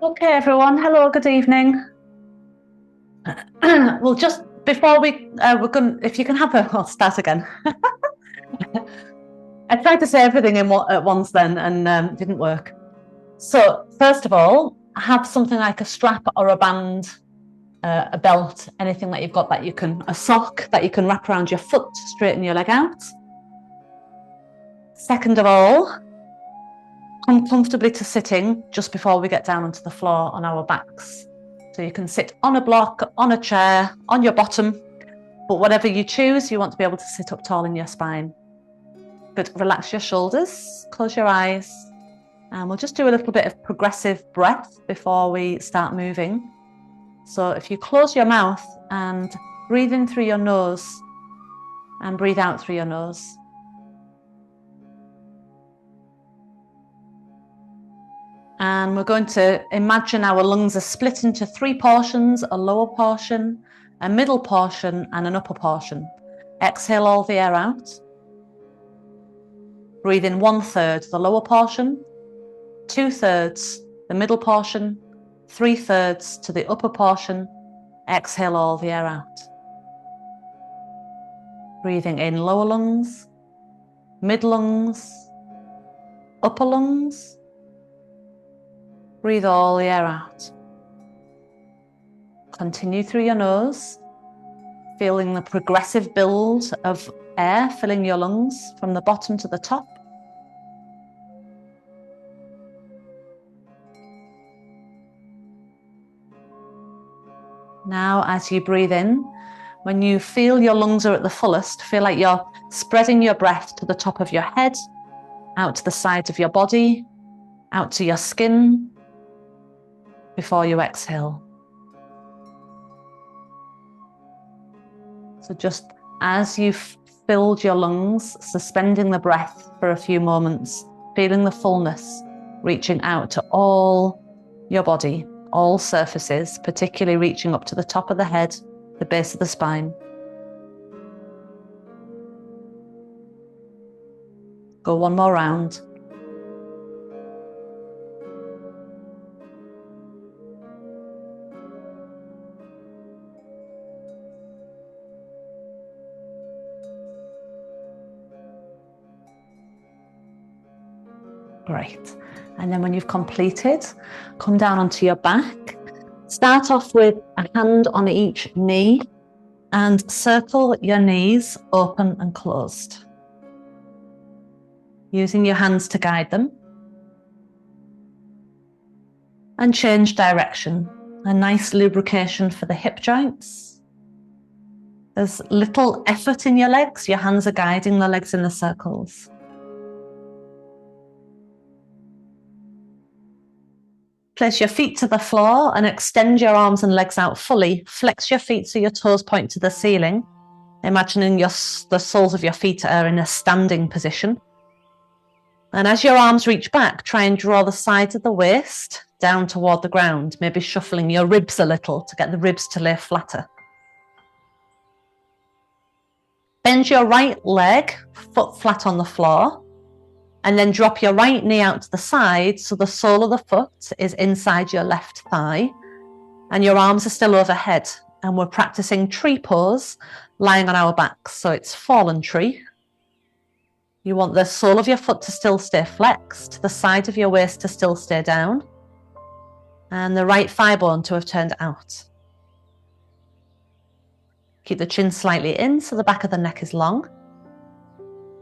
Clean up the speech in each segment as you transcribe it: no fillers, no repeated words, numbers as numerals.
Okay, everyone. Hello, good evening. Well, just before we're going. If you can have I'll start again. I tried to say everything at once then, and didn't work. So first of all, have something like a strap or a band, a belt, anything that you've got that a sock that you can wrap around your foot to straighten your leg out. Second of all, come comfortably to sitting just before we get down onto the floor on our backs. So you can sit on a block, on a chair, on your bottom, but whatever you choose, you want to be able to sit up tall in your spine. Good. Relax your shoulders, close your eyes, and we'll just do a little bit of progressive breath before we start moving. So if you close your mouth and breathe in through your nose and breathe out through your nose. And we're going to imagine our lungs are split into three portions: a lower portion, a middle portion, and an upper portion. Exhale all the air out. Breathe in 1/3 the lower portion, 2/3 the middle portion, 3/3 to the upper portion. Exhale all the air out. Breathing in lower lungs, mid lungs, upper lungs. Breathe all the air out. Continue through your nose, feeling the progressive build of air filling your lungs from the bottom to the top. Now, as you breathe in, when you feel your lungs are at the fullest, feel like you're spreading your breath to the top of your head, out to the sides of your body, out to your skin, before you exhale. So just as you've filled your lungs, suspending the breath for a few moments, feeling the fullness, reaching out to all your body, all surfaces, particularly reaching up to the top of the head, the base of the spine. Go one more round. Great. And then when you've completed, come down onto your back. Start off with a hand on each knee and circle your knees open and closed, using your hands to guide them. And change direction. A nice lubrication for the hip joints. There's little effort in your legs. Your hands are guiding the legs in the circles. Place your feet to the floor and extend your arms and legs out fully. Flex your feet so your toes point to the ceiling, imagining the soles of your feet are in a standing position. And as your arms reach back, try and draw the sides of the waist down toward the ground, maybe shuffling your ribs a little to get the ribs to lay flatter. Bend your right leg, foot flat on the floor, and then drop your right knee out to the side so the sole of the foot is inside your left thigh and your arms are still overhead. And we're practicing tree pose, lying on our backs. So it's fallen tree. You want the sole of your foot to still stay flexed, the side of your waist to still stay down, and the right thigh bone to have turned out. Keep the chin slightly in so the back of the neck is long.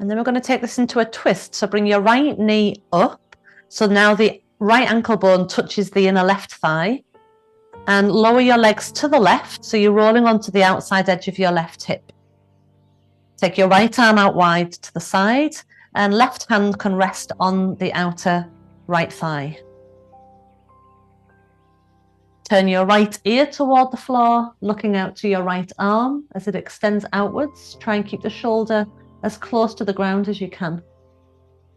And then we're going to take this into a twist. So bring your right knee up. So now the right ankle bone touches the inner left thigh. And lower your legs to the left. So you're rolling onto the outside edge of your left hip. Take your right arm out wide to the side. And left hand can rest on the outer right thigh. Turn your right ear toward the floor, looking out to your right arm as it extends outwards. Try and keep the shoulder as close to the ground as you can.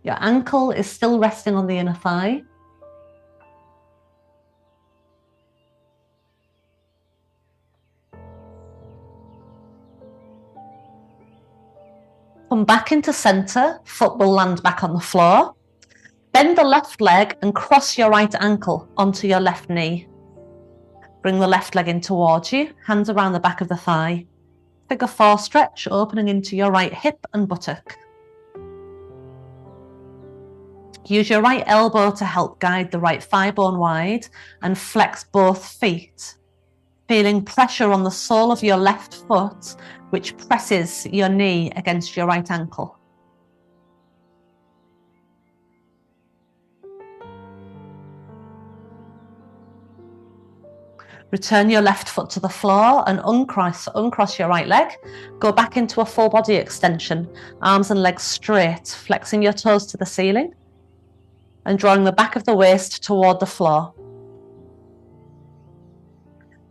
Your ankle is still resting on the inner thigh. Come back into center, foot will land back on the floor. Bend the left leg and cross your right ankle onto your left knee. Bring the left leg in towards you, hands around the back of the thigh. Figure 4 stretch, opening into your right hip and buttock. Use your right elbow to help guide the right thigh bone wide and flex both feet, feeling pressure on the sole of your left foot, which presses your knee against your right ankle. Return your left foot to the floor and uncross your right leg. Go back into a full body extension, arms and legs straight, flexing your toes to the ceiling and drawing the back of the waist toward the floor.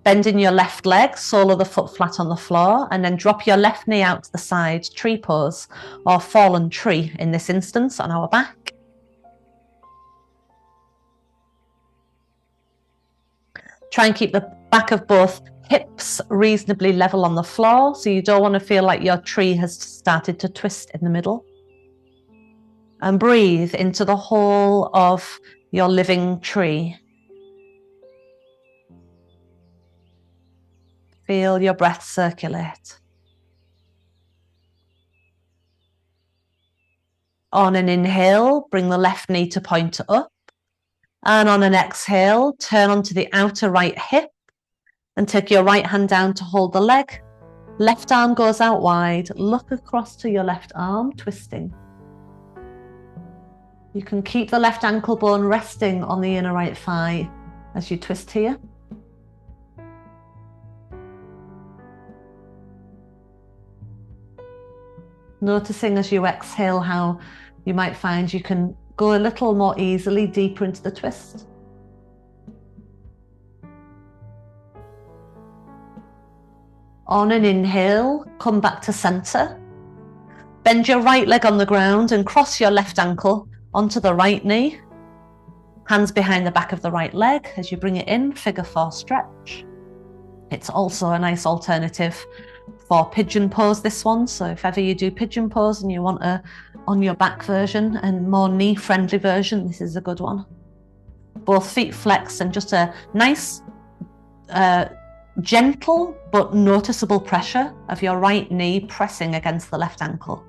Bending your left leg, sole of the foot flat on the floor, and then drop your left knee out to the side, tree pose, or fallen tree in this instance, on our back. Try and keep the back of both hips reasonably level on the floor, so you don't want to feel like your tree has started to twist in the middle. And breathe into the whole of your living tree. Feel your breath circulate. On an inhale, bring the left knee to point up. And on an exhale, turn onto the outer right hip and take your right hand down to hold the leg. Left arm goes out wide. Look across to your left arm, twisting. You can keep the left ankle bone resting on the inner right thigh as you twist here. Noticing as you exhale how you might find you can go a little more easily deeper into the twist. On an inhale, come back to center. Bend your right leg on the ground and cross your left ankle onto the right knee. Hands behind the back of the right leg as you bring it in, figure 4 stretch. It's also a nice alternative for pigeon pose, this one. So if ever you do pigeon pose and you want a on your back version and more knee friendly version, this is a good one. Both feet flexed and just a nice gentle but noticeable pressure of your right knee pressing against the left ankle.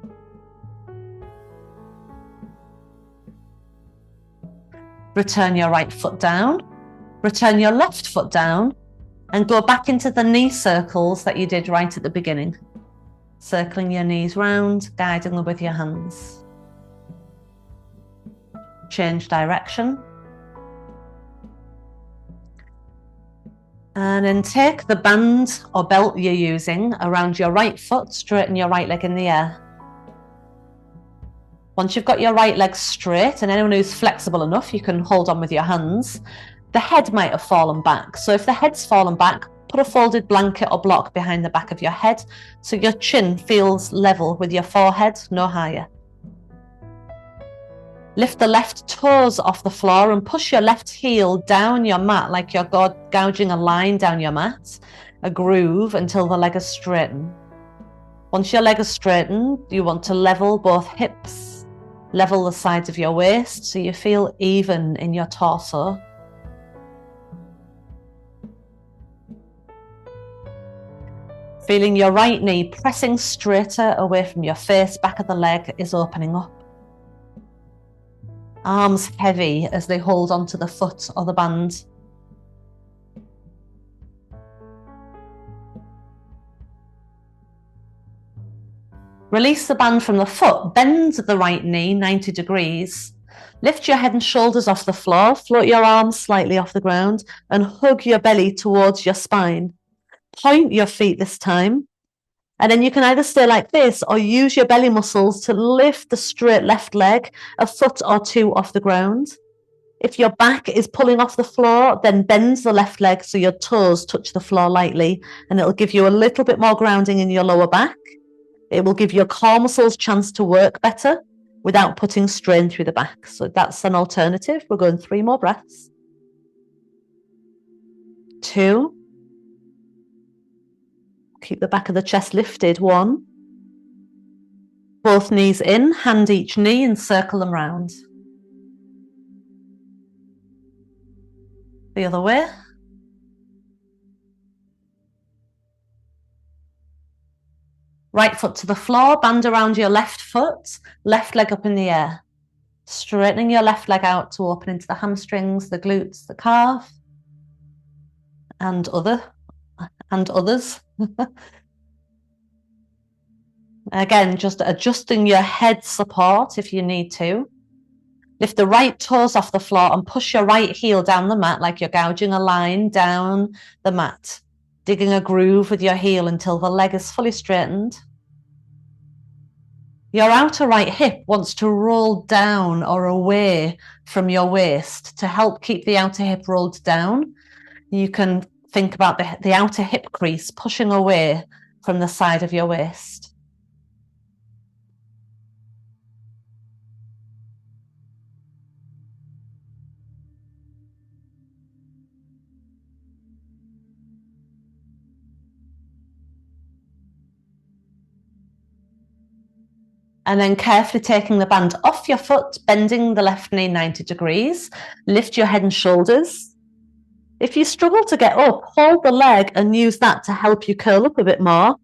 Return your right foot down, return your left foot down, and go back into the knee circles that you did right at the beginning. Circling your knees round, guiding them with your hands. Change direction. And then take the band or belt you're using around your right foot, straighten your right leg in the air. Once you've got your right leg straight, and anyone who's flexible enough, you can hold on with your hands. The head might have fallen back. So if the head's fallen back, put a folded blanket or block behind the back of your head so your chin feels level with your forehead, no higher. Lift the left toes off the floor and push your left heel down your mat like you're gouging a line down your mat, a groove until the leg is straightened. Once your leg is straightened, you want to level both hips, level the sides of your waist so you feel even in your torso. Feeling your right knee pressing straighter away from your face, back of the leg is opening up. Arms heavy as they hold onto the foot or the band. Release the band from the foot, bend the right knee 90 degrees. Lift your head and shoulders off the floor, float your arms slightly off the ground and hug your belly towards your spine. Point your feet this time. And then you can either stay like this or use your belly muscles to lift the straight left leg a foot or two off the ground. If your back is pulling off the floor, then bend the left leg so your toes touch the floor lightly, and it'll give you a little bit more grounding in your lower back. It will give your core muscles a chance to work better without putting strain through the back. So that's an alternative. We're going 3 more breaths. 2. Keep the back of the chest lifted. 1. Both knees in, hand each knee and circle them round. The other way. Right foot to the floor, band around your left foot, left leg up in the air. Straightening your left leg out to open into the hamstrings, the glutes, the calf, and others. Again, just adjusting your head support if you need to. Lift the right toes off the floor and push your right heel down the mat like you're gouging a line down the mat, digging a groove with your heel until the leg is fully straightened. Your outer right hip wants to roll down or away from your waist to help keep the outer hip rolled down. You can think about the outer hip crease pushing away from the side of your waist. And then carefully taking the band off your foot, bending the left knee 90 degrees. Lift your head and shoulders. If you struggle to get up, hold the leg and use that to help you curl up a bit more.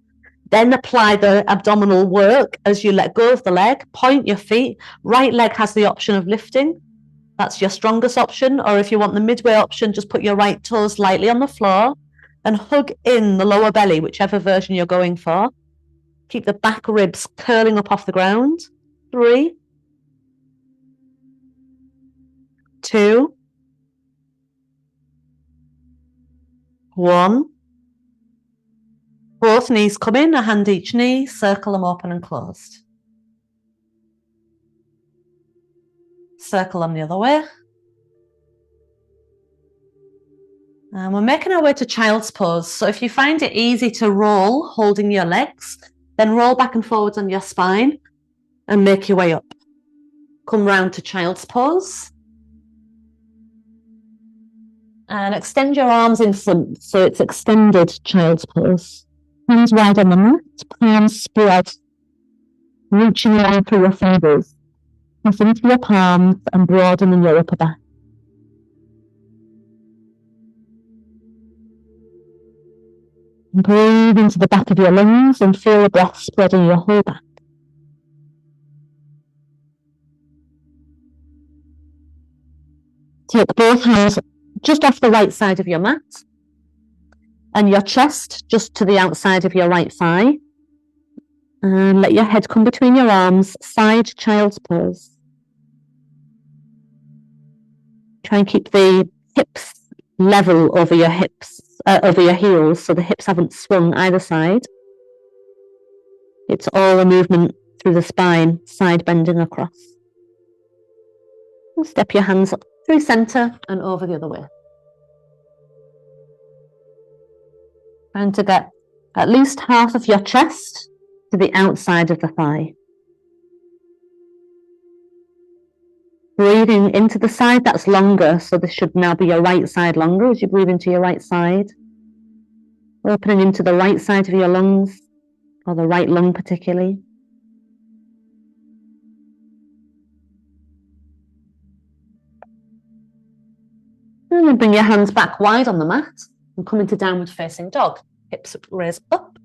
Then apply the abdominal work as you let go of the leg. Point your feet. Right leg has the option of lifting. That's your strongest option. Or if you want the midway option, just put your right toes lightly on the floor and hug in the lower belly, whichever version you're going for. Keep the back ribs curling up off the ground. 3, 2, 1. Both knees come in, a hand each knee, circle them open and closed. Circle them the other way. And we're making our way to child's pose. So if you find it easy to roll holding your legs, then roll back and forwards on your spine and make your way up. Come round to child's pose. And extend your arms in front, so it's extended child's pose. Hands wide on the mat, palms spread, reaching out through your fingers. Press into your palms and broadening your upper back. Breathe into the back of your lungs and feel the breath spreading your whole back. Take both hands just off the right side of your mat and your chest just to the outside of your right thigh. And let your head come between your arms, side child's pose. Try and keep the hips level over your hips. Over your heels, so the hips haven't swung either side. It's all a movement through the spine, side bending across. And step your hands up through center and over the other way. Trying to get at least half of your chest to the outside of the thigh. Breathing into the side that's longer, so this should now be your right side longer as you breathe into your right side. Opening into the right side of your lungs, or the right lung particularly. And then bring your hands back wide on the mat and come into downward facing dog. Hips raise up.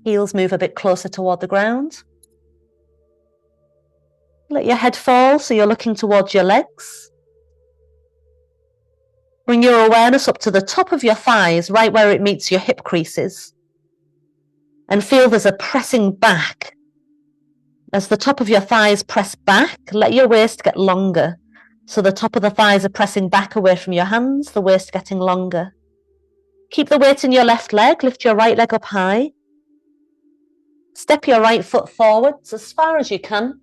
Heels move a bit closer toward the ground. Let your head fall so you're looking towards your legs. Bring your awareness up to the top of your thighs, right where it meets your hip creases. And feel there's a pressing back. As the top of your thighs press back, let your waist get longer. So the top of the thighs are pressing back away from your hands, the waist getting longer. Keep the weight in your left leg, lift your right leg up high. Step your right foot forwards as far as you can.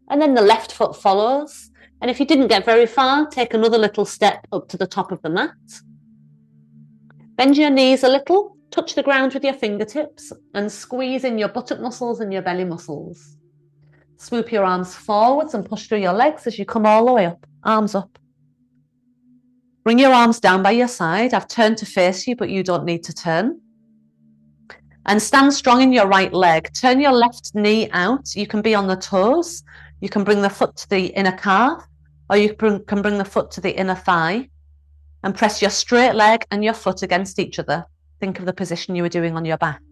And then the left foot follows. And if you didn't get very far, take another little step up to the top of the mat. Bend your knees a little, touch the ground with your fingertips, and squeeze in your buttock muscles and your belly muscles. Swoop your arms forwards and push through your legs as you come all the way up, arms up. Bring your arms down by your side. I've turned to face you, but you don't need to turn. And stand strong in your right leg. Turn your left knee out. You can be on the toes. You can bring the foot to the inner calf, or you can bring the foot to the inner thigh. and press your straight leg and your foot against each other. Think of the position you were doing on your back.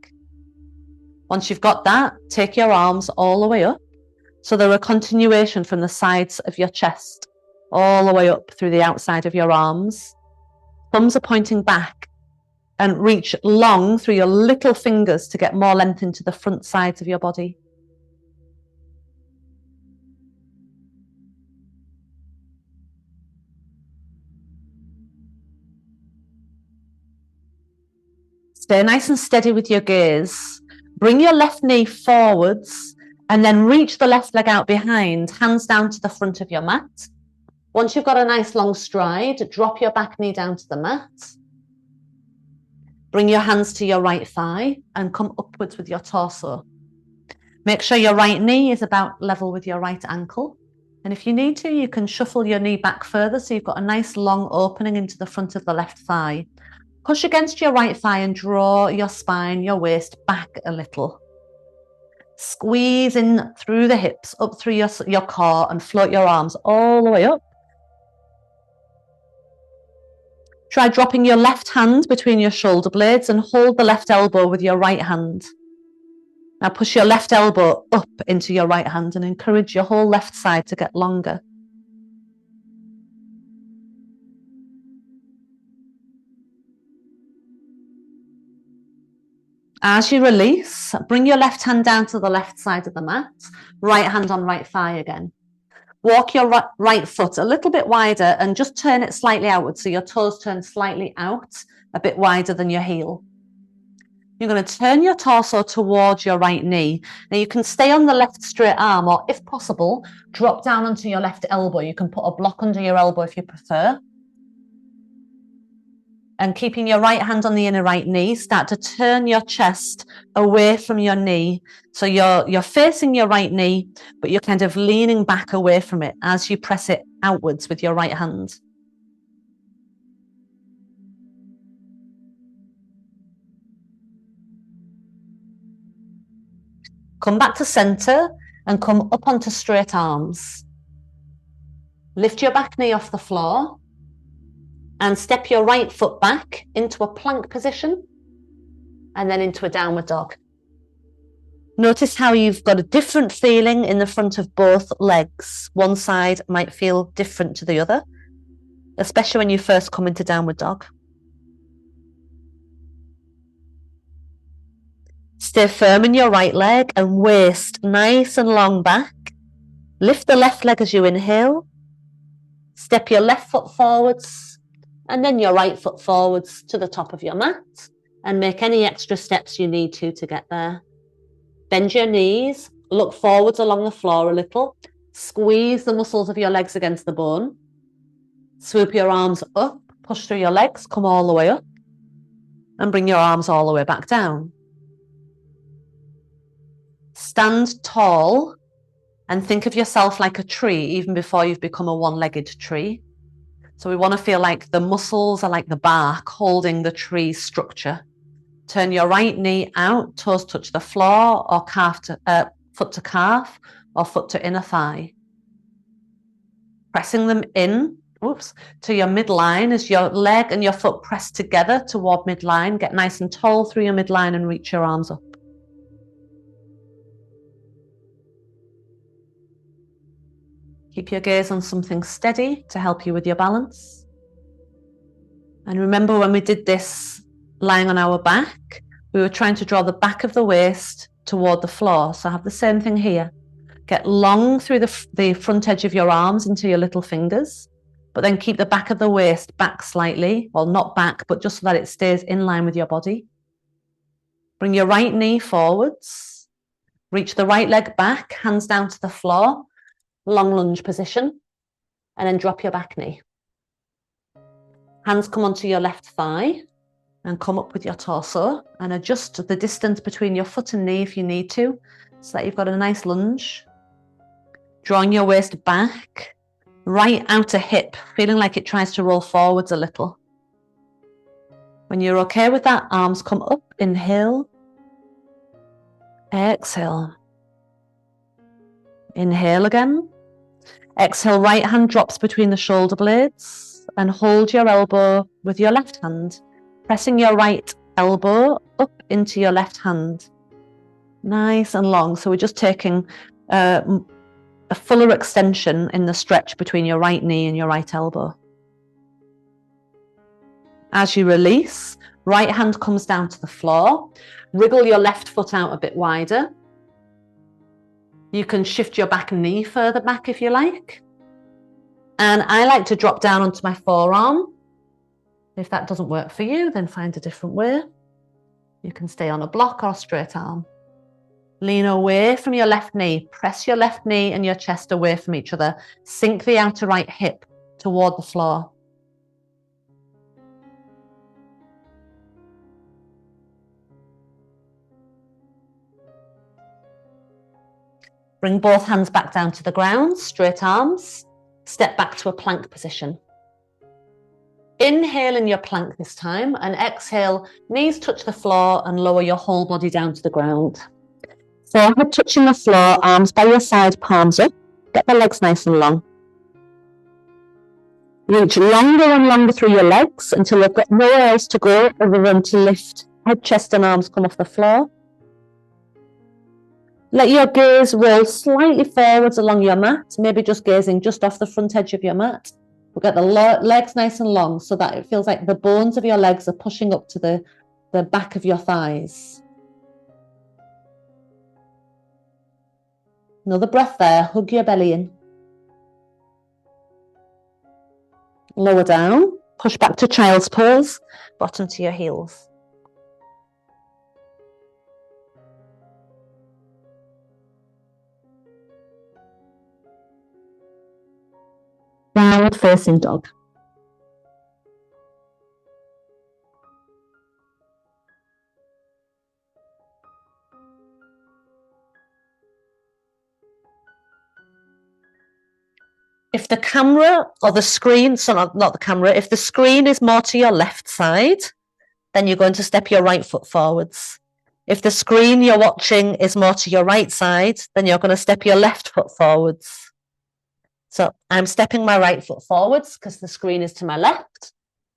Once you've got that, take your arms all the way up. So they're a continuation from the sides of your chest, all the way up through the outside of your arms. Thumbs are pointing back, and reach long through your little fingers to get more length into the front sides of your body. Stay nice and steady with your gaze. Bring your left knee forwards and then reach the left leg out behind, hands down to the front of your mat. Once you've got a nice long stride, drop your back knee down to the mat. Bring your hands to your right thigh and come upwards with your torso. Make sure your right knee is about level with your right ankle. And if you need to, you can shuffle your knee back further so you've got a nice long opening into the front of the left thigh. Push against your right thigh and draw your spine, your waist back a little. Squeeze in through the hips, up through your core, and float your arms all the way up. Try dropping your left hand between your shoulder blades and hold the left elbow with your right hand. Now push your left elbow up into your right hand and encourage your whole left side to get longer. As you release, bring your left hand down to the left side of the mat, right hand on right thigh again. Walk your right foot a little bit wider and just turn it slightly outwards so your toes turn slightly out, a bit wider than your heel. You're going to turn your torso towards your right knee. Now you can stay on the left straight arm, or if possible, drop down onto your left elbow. You can put a block under your elbow if you prefer. And keeping your right hand on the inner right knee, start to turn your chest away from your knee. So you're facing your right knee, but you're kind of leaning back away from it as you press it outwards with your right hand. Come back to center and come up onto straight arms. Lift your back knee off the floor and step your right foot back into a plank position and then into a downward dog. Notice how you've got a different feeling in the front of both legs. One side might feel different to the other, especially when you first come into downward dog. Stay firm in your right leg and waist nice and long back. Lift the left leg as you inhale. Step your left foot forwards and then your right foot forwards to the top of your mat, and make any extra steps you need to get there. Bend your knees, look forwards along the floor a little, squeeze the muscles of your legs against the bone. Swoop your arms up, push through your legs, come all the way up, and bring your arms all the way back down. Stand tall and think of yourself like a tree, even before you've become a one-legged tree. So we want to feel like the muscles are like the bark holding the tree structure. Turn your right knee out, toes touch the floor, or foot to calf, or foot to inner thigh. Pressing them in, to your midline as your leg and your foot press together toward midline. Get nice and tall through your midline and reach your arms up. Keep your gaze on something steady to help you with your balance. And remember, when we did this lying on our back, we were trying to draw the back of the waist toward the floor. So have the same thing here. Get long through the front edge of your arms into your little fingers, but then keep the back of the waist back slightly. Well, not back, but just so that it stays in line with your body. Bring your right knee forwards. Reach the right leg back, hands down to the floor. Long lunge position, and then drop your back knee. Hands come onto your left thigh and come up with your torso, and adjust the distance between your foot and knee if you need to, so that you've got a nice lunge. Drawing your waist back, right outer hip, feeling like it tries to roll forwards a little. When you're okay with that, arms come up, inhale, exhale. Inhale again. Exhale, right hand drops between the shoulder blades. and hold your elbow with your left hand, pressing your right elbow up into your left hand. Nice and long. So we're just taking a fuller extension in the stretch between your right knee and your right elbow. As you release, right hand comes down to the floor. Wriggle your left foot out a bit wider. You can shift your back knee further back if you like. And I like to drop down onto my forearm. If that doesn't work for you, then find a different way. You can stay on a block or a straight arm. Lean away from your left knee. Press your left knee and your chest away from each other. Sink the outer right hip toward the floor. Bring both hands back down to the ground, straight arms. Step back to a plank position. Inhale in your plank this time, and exhale, knees touch the floor and lower your whole body down to the ground. So head touching the floor, arms by your side, palms up. Get the legs nice and long. Reach longer and longer through your legs until you've got nowhere else to go other than to lift. Head, chest and arms come off the floor. Let your gaze roll slightly forwards along your mat, maybe just gazing just off the front edge of your mat. We'll get the legs nice and long so that it feels like the bones of your legs are pushing up to the back of your thighs. Another breath there, hug your belly in. Lower down, push back to child's pose, bottom to your heels. Downward facing dog. If the camera or the screen, so not the camera, if the screen is more to your left side, then you're going to step your right foot forwards. If the screen you're watching is more to your right side, then you're going to step your left foot forwards. So I'm stepping my right foot forwards because the screen is to my left.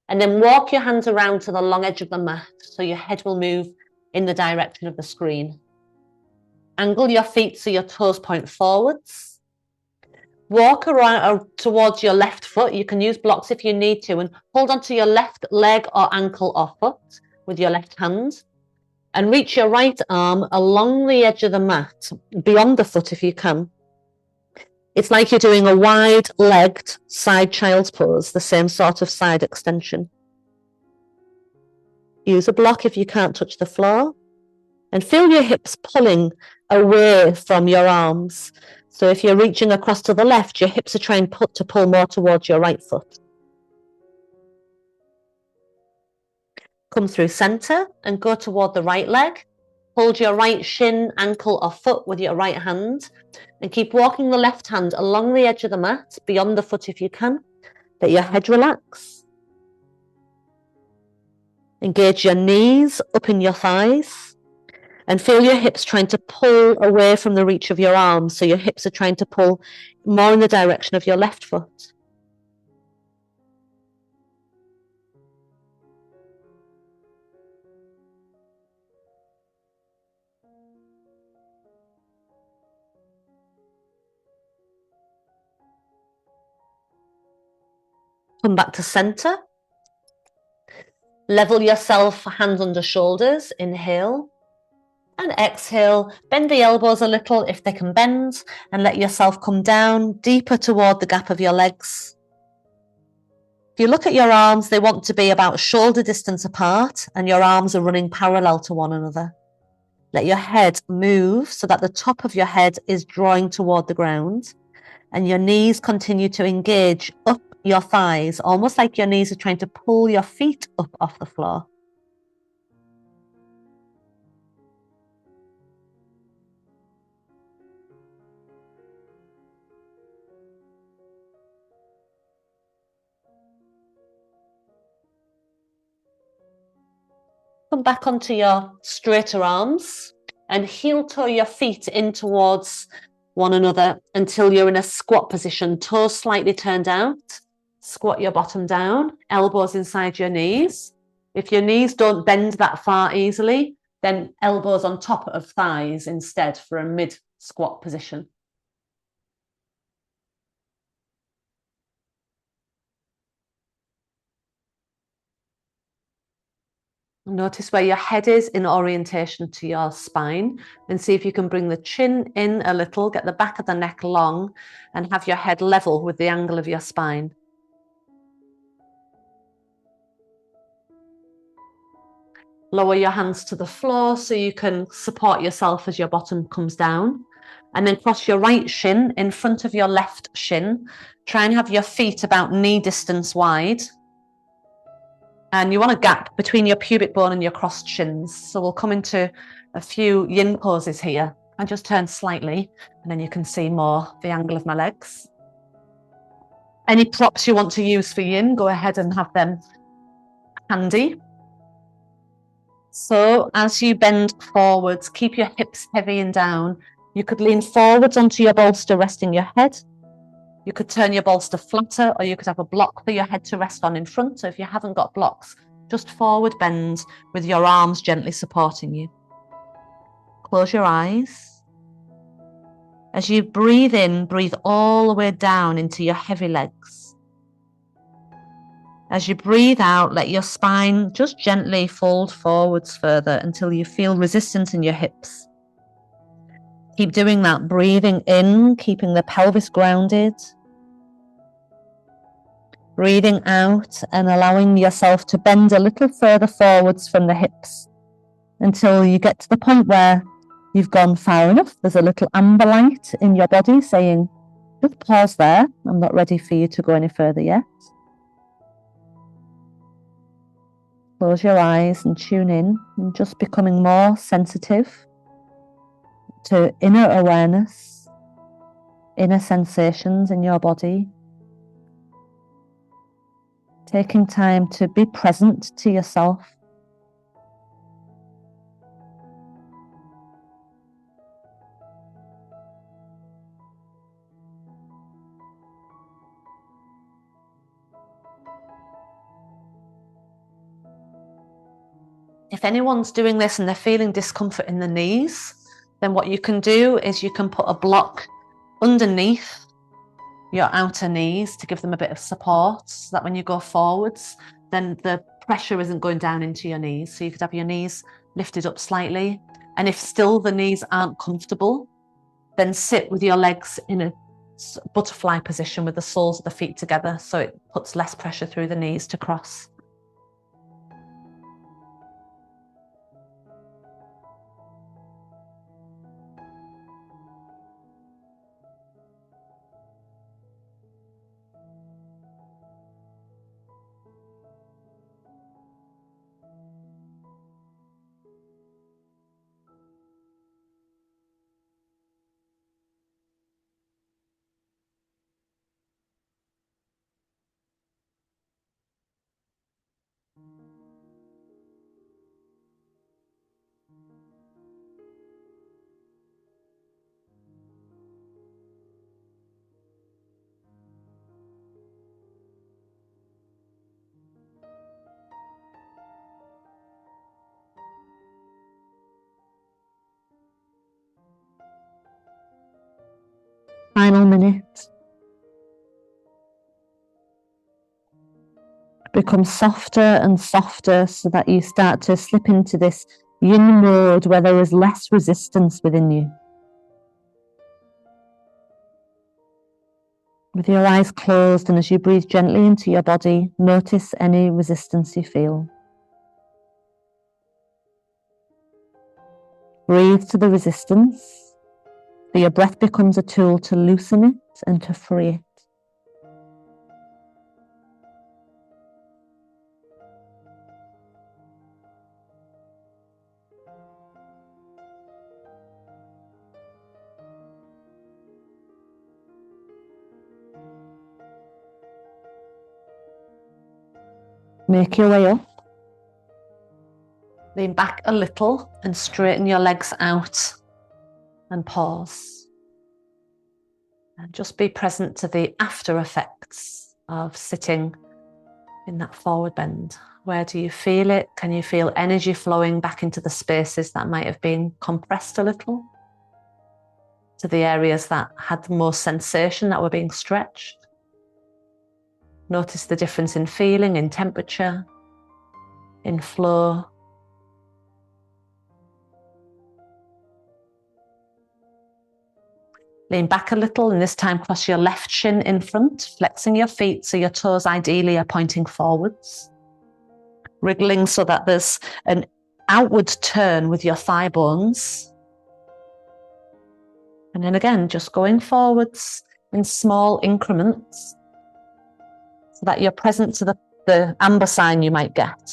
And then walk your hands around to the long edge of the mat so your head will move in the direction of the screen. Angle your feet so your toes point forwards. Walk around towards your left foot. You can use blocks if you need to, and hold onto your left leg or ankle or foot with your left hand. And reach your right arm along the edge of the mat, beyond the foot if you can. It's like you're doing a wide-legged side child's pose, the same sort of side extension. Use a block if you can't touch the floor. And feel your hips pulling away from your arms. So if you're reaching across to the left, your hips are trying to pull more towards your right foot. Come through center and go toward the right leg. Hold your right shin, ankle or foot with your right hand and keep walking the left hand along the edge of the mat, beyond the foot if you can. Let your head relax. Engage your knees up in your thighs and feel your hips trying to pull away from the reach of your arms. So your hips are trying to pull more in the direction of your left foot. Come back to center. Level yourself, hands under shoulders. Inhale. And exhale. Bend the elbows a little if they can bend. And let yourself come down deeper toward the gap of your legs. If you look at your arms, they want to be about shoulder distance apart. And your arms are running parallel to one another. Let your head move so that the top of your head is drawing toward the ground. And your knees continue to engage up your thighs, almost like your knees are trying to pull your feet up off the floor. Come back onto your straighter arms and heel toe your feet in towards one another until you're in a squat position, toes slightly turned out. Squat your bottom down, elbows inside your knees. If your knees don't bend that far easily, then elbows on top of thighs instead for a mid squat position. Notice where your head is in orientation to your spine, and see if you can bring the chin in a little, get the back of the neck long, and have your head level with the angle of your spine. Lower your hands to the floor so you can support yourself as your bottom comes down. And then cross your right shin in front of your left shin. Try and have your feet about knee distance wide. And you want a gap between your pubic bone and your crossed shins. So we'll come into a few yin poses here. I just turn slightly and then you can see more the angle of my legs. Any props you want to use for yin, go ahead and have them handy. So as you bend forwards, keep your hips heavy and down. You could lean forwards onto your bolster, resting your head. You could turn your bolster flatter, or you could have a block for your head to rest on in front. So if you haven't got blocks, just forward bend with your arms gently supporting you. Close your eyes. As you breathe in, breathe all the way down into your heavy legs. As you breathe out, let your spine just gently fold forwards further until you feel resistance in your hips. Keep doing that, breathing in, keeping the pelvis grounded. Breathing out and allowing yourself to bend a little further forwards from the hips until you get to the point where you've gone far enough. There's a little amber light in your body saying, just pause there. I'm not ready for you to go any further yet. Close your eyes and tune in, and just becoming more sensitive to inner awareness, inner sensations in your body. Taking time to be present to yourself. If anyone's doing this and they're feeling discomfort in the knees, then what you can do is you can put a block underneath your outer knees to give them a bit of support, so that when you go forwards, then the pressure isn't going down into your knees. So you could have your knees lifted up slightly. And if still the knees aren't comfortable, then sit with your legs in a butterfly position with the soles of the feet together, so it puts less pressure through the knees to cross. Final minute. Become softer and softer so that you start to slip into this yin mode where there is less resistance within you. With your eyes closed, and as you breathe gently into your body, notice any resistance you feel. Breathe to the resistance, so your breath becomes a tool to loosen it and to free it. Make your way up. Lean back a little and straighten your legs out and pause. And just be present to the after effects of sitting in that forward bend. Where do you feel it? Can you feel energy flowing back into the spaces that might have been compressed a little? To the areas that had the most sensation, that were being stretched? Notice the difference in feeling, in temperature, in flow. Lean back a little, and this time cross your left shin in front, flexing your feet so your toes ideally are pointing forwards. Wriggling so that there's an outward turn with your thigh bones. And then again, just going forwards in small increments so that you're present to the amber sign you might get.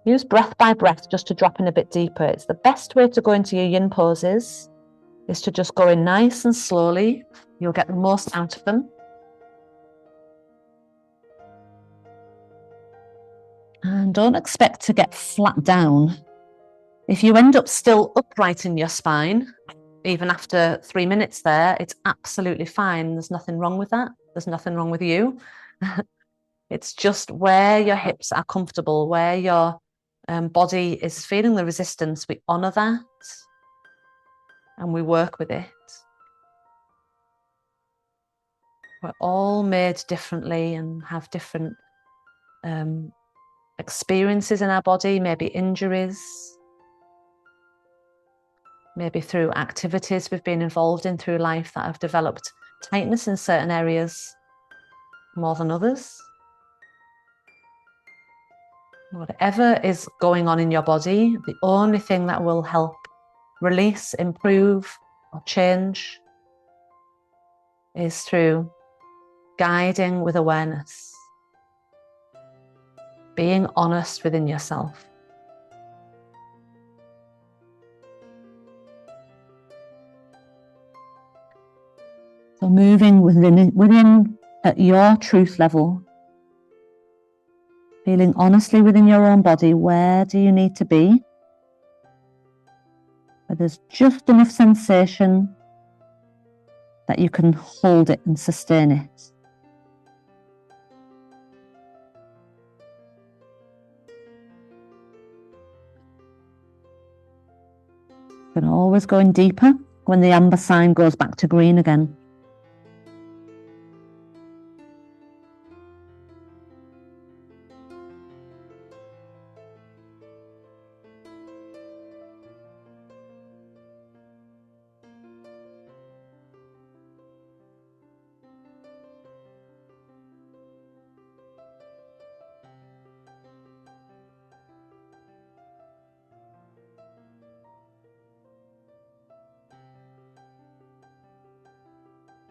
Use breath by breath just to drop in a bit deeper. It's the best way to go into your yin poses, is to just go in nice and slowly. You'll get the most out of them. And don't expect to get flat down. If you end up still upright in your spine, even after 3 minutes there, it's absolutely fine. There's nothing wrong with that. There's nothing wrong with you. It's just where your hips are comfortable, where your body is feeling the resistance. We honour that and we work with it. We're all made differently and have different experiences in our body, maybe injuries, maybe through activities we've been involved in through life that have developed tightness in certain areas more than others. Whatever is going on in your body, the only thing that will help release, improve, or change is through guiding with awareness, being honest within yourself. So moving within at your truth level, feeling honestly within your own body, where do you need to be? Where there's just enough sensation that you can hold it and sustain it. But always going deeper when the amber sign goes back to green again.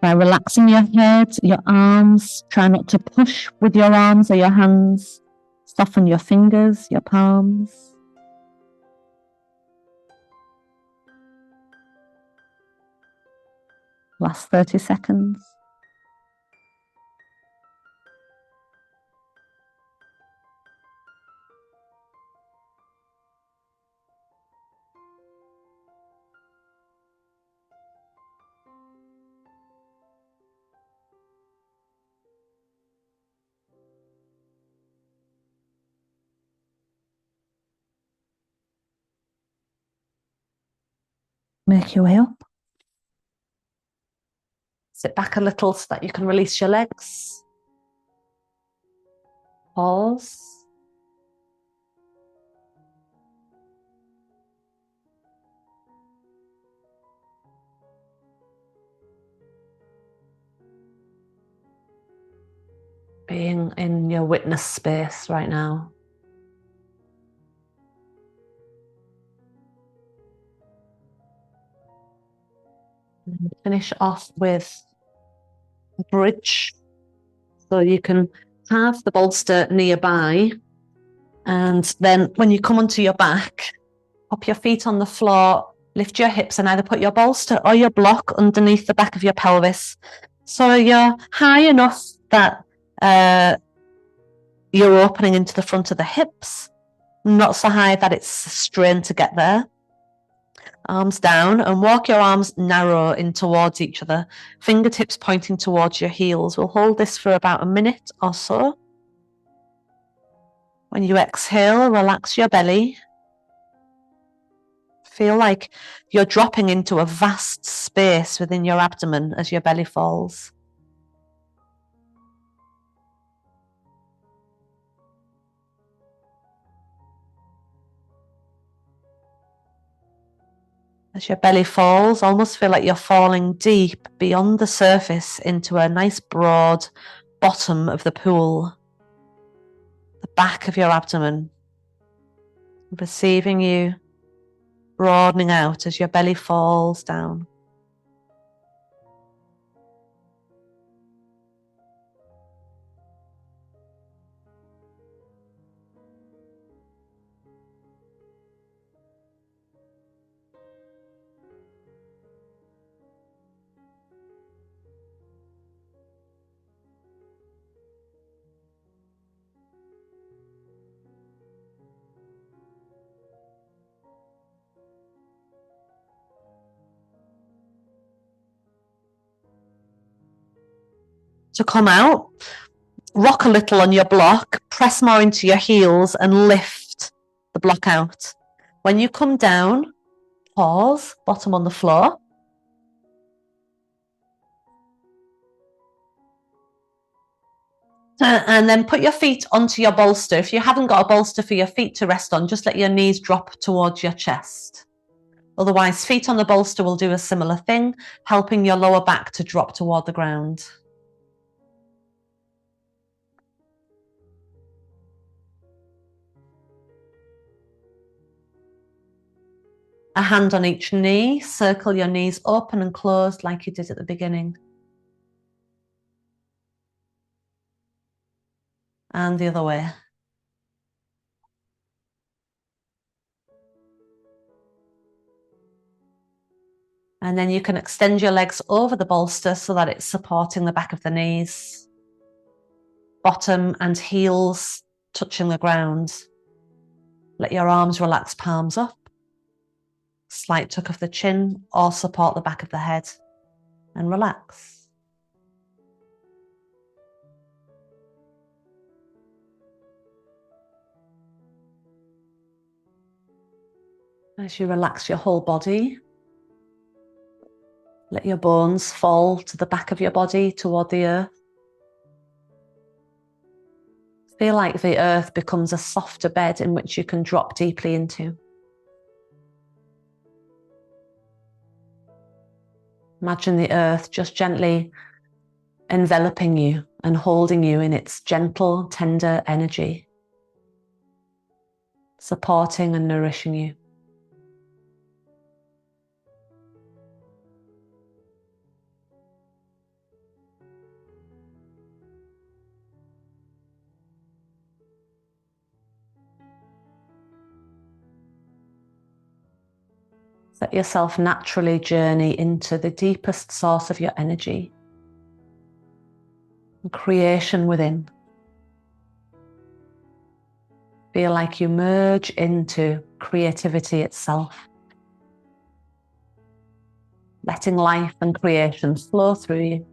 By relaxing your head, your arms, try not to push with your arms or your hands. Soften your fingers, your palms. Last 30 seconds. Make your way up. Sit back a little so that you can release your legs. Pause. Being in your witness space right now. And finish off with a bridge. So you can have the bolster nearby, and then when you come onto your back, pop your feet on the floor, lift your hips and either put your bolster or your block underneath the back of your pelvis. So you're high enough that you're opening into the front of the hips, not so high that it's a strain to get there. Arms down and walk your arms narrow in towards each other, fingertips pointing towards your heels. We'll hold this for about a minute or so. When you exhale, relax your belly. Feel like you're dropping into a vast space within your abdomen as your belly falls. As your belly falls, almost feel like you're falling deep beyond the surface into a nice broad bottom of the pool, the back of your abdomen, receiving you broadening out as your belly falls down. To come out, rock a little on your block, press more into your heels and lift the block out. When you come down, pause, bottom on the floor. And then put your feet onto your bolster. If you haven't got a bolster for your feet to rest on, just let your knees drop towards your chest. Otherwise, feet on the bolster will do a similar thing, helping your lower back to drop toward the ground. A hand on each knee, circle your knees open and closed like you did at the beginning. And the other way. And then you can extend your legs over the bolster so that it's supporting the back of the knees. Bottom and heels touching the ground. Let your arms relax, palms up. Slight tuck of the chin or support the back of the head and relax. As you relax your whole body, let your bones fall to the back of your body toward the earth. Feel like the earth becomes a softer bed in which you can drop deeply into. Imagine the earth just gently enveloping you and holding you in its gentle, tender energy, supporting and nourishing you. Let yourself naturally journey into the deepest source of your energy, creation within. Feel like you merge into creativity itself, letting life and creation flow through you.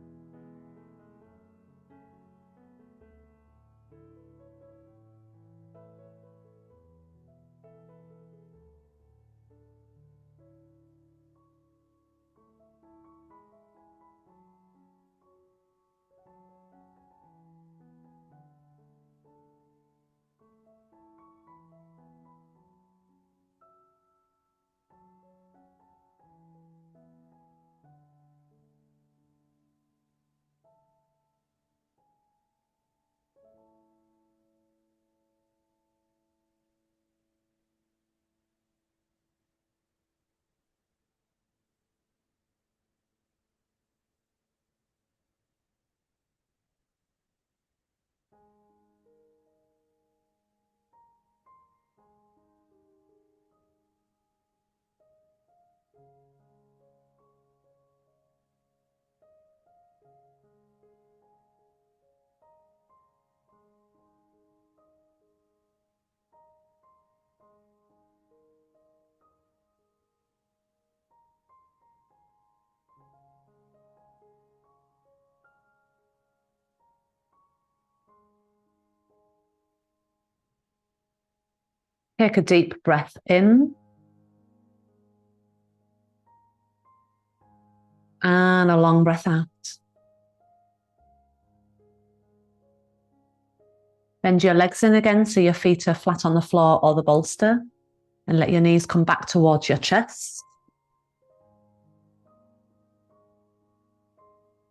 Take a deep breath in. And a long breath out. Bend your legs in again so your feet are flat on the floor or the bolster. And let your knees come back towards your chest.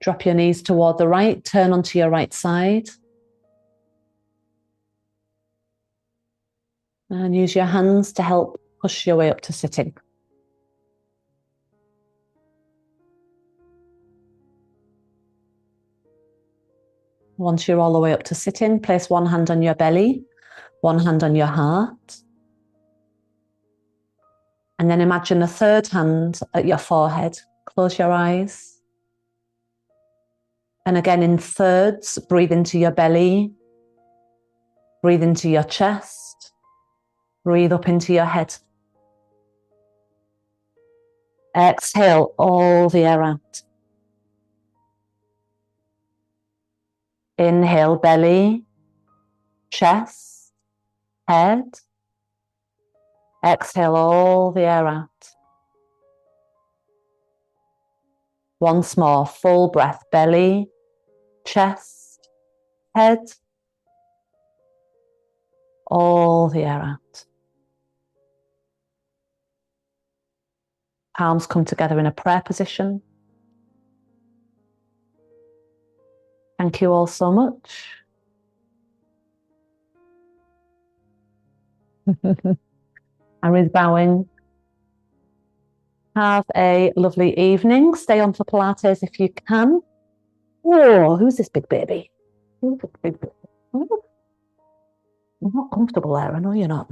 Drop your knees toward the right, turn onto your right side. And use your hands to help push your way up to sitting. Once you're all the way up to sitting, place one hand on your belly, one hand on your heart. And then imagine a third hand at your forehead. Close your eyes. And again, in thirds, breathe into your belly. Breathe into your chest. Breathe up into your head. Exhale all the air out. Inhale, belly, chest, head. Exhale all the air out. Once more, full breath, belly, chest, head. All the air out. Palms come together in a prayer position. Thank you all so much. Ari's bowing. Have a lovely evening. Stay on for Pilates if you can. Whoa, who's this big baby? Who's this big baby? Oh, you're not comfortable there, I know you're not.